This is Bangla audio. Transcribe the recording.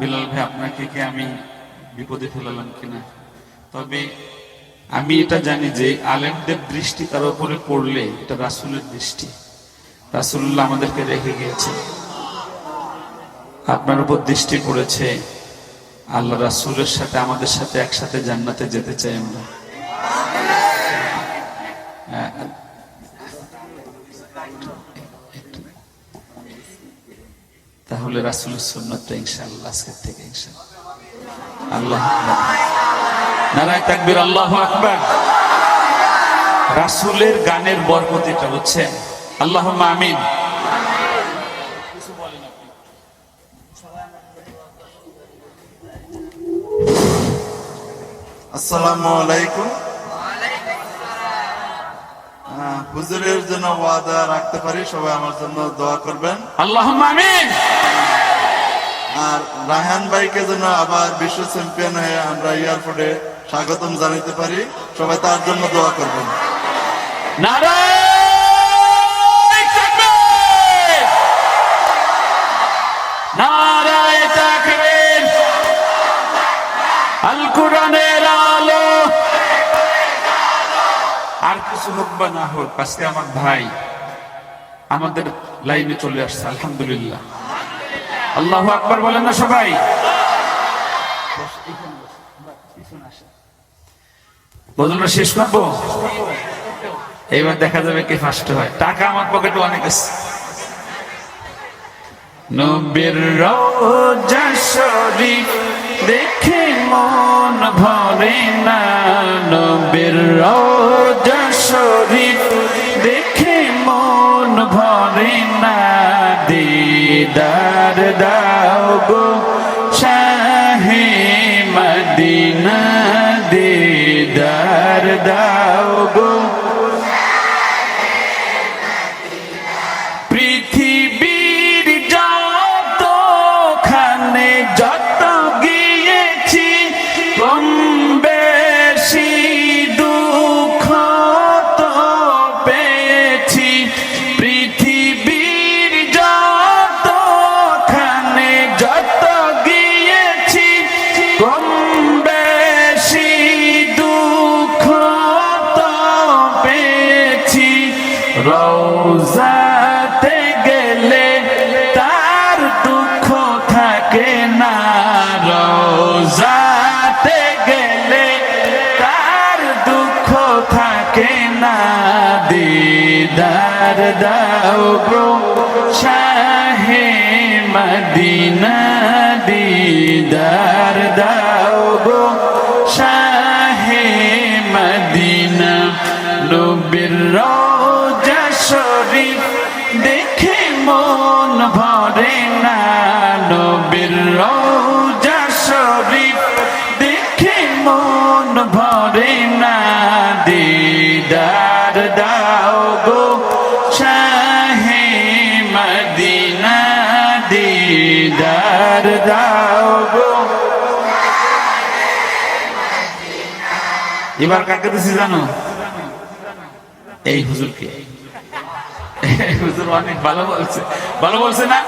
বিলাল ভাই, আপনাকে কি আমি বিপদে ফেলালাম কিনা? তবে আমি এটা জানি যে আলেমদের দৃষ্টি তার উপরে পড়লে এটা রাসূলের দৃষ্টি। রাসূলুল্লাহ আমাদেরকে রেখে গিয়েছে, আপনার উপর দৃষ্টি পড়েছে। আল্লাহ রাসূলের সাথে আমাদের সাথে একসাথে জান্নাতে যেতে চাই আমরা। তাহলে রাসূলের সুন্নাতটা ইনশাআল্লাহ আজকে থেকে ইনশাআল্লাহ। আল্লাহু আকবার, নারায়ে তাকবীর, আল্লাহু আকবার। রাসূলের গানের বরকত এটা, বুঝছেন? আল্লাহুম্মা আমিন। আসসালামু আলাইকুম। হুজুরের জন্য ওয়াদা রাখতে পারি, সবাই আমার জন্য দোয়া করবেন। আল্লাহুম্মা আমিন। আর রায়হান ভাইকে যেন আবার বিশ্ব চ্যাম্পিয়ন হয়ে আমরা এয়ারপোর্টে স্বাগতম জানাতে পারি, সবাই তার জন্য দোয়া করবেন। নারায়ে তাকবীর, নারায়ে তাকবীর। আল কোরআনের আলো। আর কিছু হোক বা না হোক, আজকে আমার ভাই আমাদের লাইনে চলে আসছে, আলহামদুলিল্লাহ। আল্লাহু আকবার বলেন না সবাই? বদলটা শেষ করবো, এইবার দেখা যাবে কে ফার্স্ট হয়। টাকা আমার পকেটে অনেক আছে। নবীর রওজা শরীফ দেখে মন ভরে না, নবীর রওজা শরীফ দেখে মন ভরে না। দিদার দাও গো শাহে মদিনা, দিদার দাও গো। পৃথিবীর যতখানে যত গিয়েছি, কম বেশি দুঃখ তো পেয়েছি। পৃথিবীর যতখানে যত গিয়েছি, কম বেশি দুঃখ তো পেয়েছি। রওজাতে গেলে তার দুঃখ থাকে না, রওজাতে গেলে তার দুঃখ থাকে না। দিদার দাও গো শাহে মদিনা, দিদার দাও গো শাহে মদিনা। নবীর রওজা শরীফ দেখে মন ভরে না, নবীর রওজা শরীফ দেখে মন ভরে না। দিদার দাও গো শাহে মদিনা, দিদার দাও গো। এবার কাকে দিছি জানো? এই হুজুরকে। হুজুর অনেক ভালো বলছে, ভালো বলছে না?